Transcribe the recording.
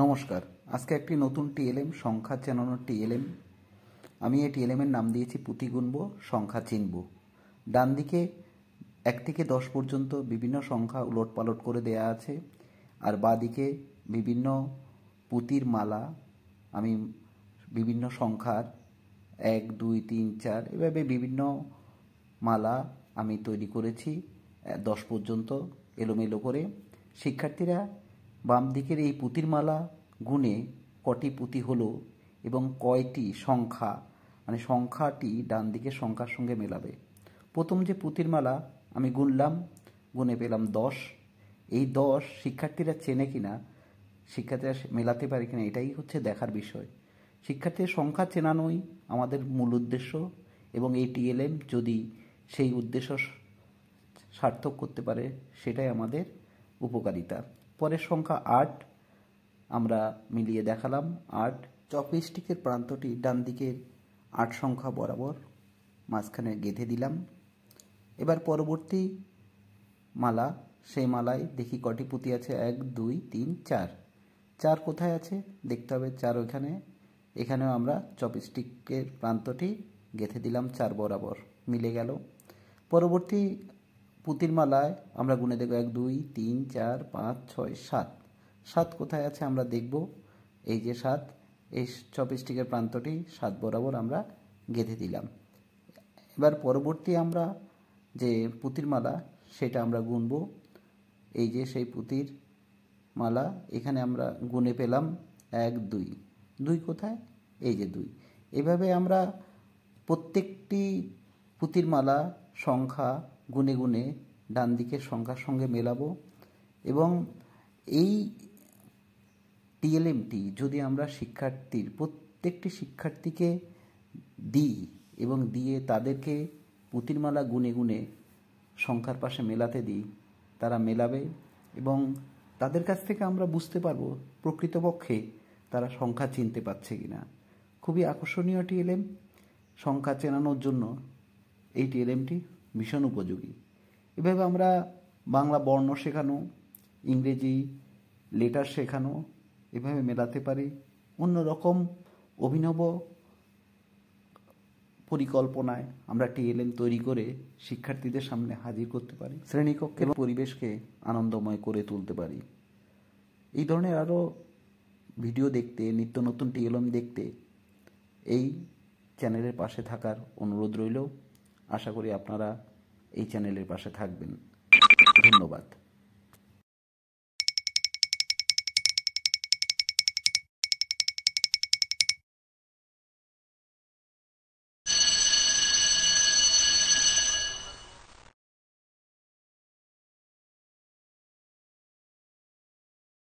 নমস্কার। আজকে একটি নতুন টিএলএম সংখ্যা চেনানোর টিএলএম। আমি এই টিএলএমের নাম দিয়েছি পুঁতি গুনব সংখ্যা চিনব। ডান দিকে 1 থেকে 10 পর্যন্ত বিভিন্ন সংখ্যা উলটপালট করে দেয়া আছে, আর বাঁ দিকে বিভিন্ন পুঁতির মালা। আমি বিভিন্ন সংখ্যার 1, 2, 3, 4 এভাবে বিভিন্ন মালা আমি তৈরি করেছি 10 পর্যন্ত এলোমেলো করে। শিক্ষার্থীরা বাম দিকের এই পুঁতির মালা গুনে কটি পুঁতি হলো এবং কয়টি সংখ্যা, মানে সংখ্যাটি ডান দিকের সংখ্যার সঙ্গে মেলাবে। প্রথম যে পুঁতির মালা আমি গুনলাম, গুনে পেলাম 10। এই 10 শিক্ষার্থীরা চেনে কিনা, শিক্ষার্থীরা মেলাতে পারে কিনা, এটাই হচ্ছে দেখার বিষয়। শিক্ষার্থীর সংখ্যা চেনানোই আমাদের মূল উদ্দেশ্য, এবং এই টিএলএম যদি সেই উদ্দেশ্য সার্থক করতে পারে সেটাই আমাদের উপকারিতা। পরের সংখ্যা 8 আমরা মিলিয়ে দেখালাম। 8 চপস্টিকের প্রান্তটি ডান দিকের 8 সংখ্যা বরাবর মাঝখানে গেঁথে দিলাম। এবার পরবর্তী মালা, সেই মালায় দেখি কটি পুঁতি আছে। 1, 2, 3, 4। 4 কোথায় আছে দেখতে হবে। 4 ওইখানে। এখানেও আমরা চপস্টিকের প্রান্তটি গেঁথে দিলাম 4 বরাবর, মিলে গেল। পরবর্তী পুঁতির মালায় আমরা গুনে দেখব 1, 2, 3, 4, 5, 6, 7। 7 কোথায় আছে আমরা দেখব। এই যে 7, এই চপস্টিকের প্রান্তটি 7 বরাবর আমরা গেঁথে দিলাম। এবার পরবর্তী আমরা যে পুঁতির মালা সেটা আমরা গুনব। এই যে সেই পুঁতির মালা, এখানে আমরা গুনে পেলাম 1, 2। 2 কোথায়? এই যে 2। এভাবে আমরা প্রত্যেকটি পুঁতির মালা সংখ্যা গুনে গুনে ডান দিকের সংখ্যার সঙ্গে মেলাবো। এবং এই টিএলএমটি যদি আমরা প্রত্যেকটি শিক্ষার্থীকে দিই এবং দিয়ে তাদেরকে পুঁতির মালা গুনে গুনে সংখ্যার পাশে মেলাতে দিই, তারা মেলাবে এবং তাদের কাছ থেকে আমরা বুঝতে পারবো প্রকৃতপক্ষে তারা সংখ্যা চিনতে পারছে কিনা। খুবই আকর্ষণীয় টিএলএম। সংখ্যা চেনানোর জন্য এই টিএলএমটি ভীষণ উপযোগী। এভাবে আমরা বাংলা বর্ণ শেখানো, ইংরেজি লেটার শেখানো, এভাবে মেলাতে পারি। অন্যরকম অভিনব পরিকল্পনায় আমরা টিএলএম তৈরি করে শিক্ষার্থীদের সামনে হাজির করতে পারি, শ্রেণীকক্ষের পরিবেশকে আনন্দময় করে তুলতে পারি। এই ধরনের আরও ভিডিও দেখতে, নিত্য নতুন টিএলএম দেখতে এই চ্যানেলের পাশে থাকার অনুরোধ রইল। আশা করি আপনারা এই চ্যানেলের পাশে থাকবেন। ধন্যবাদ।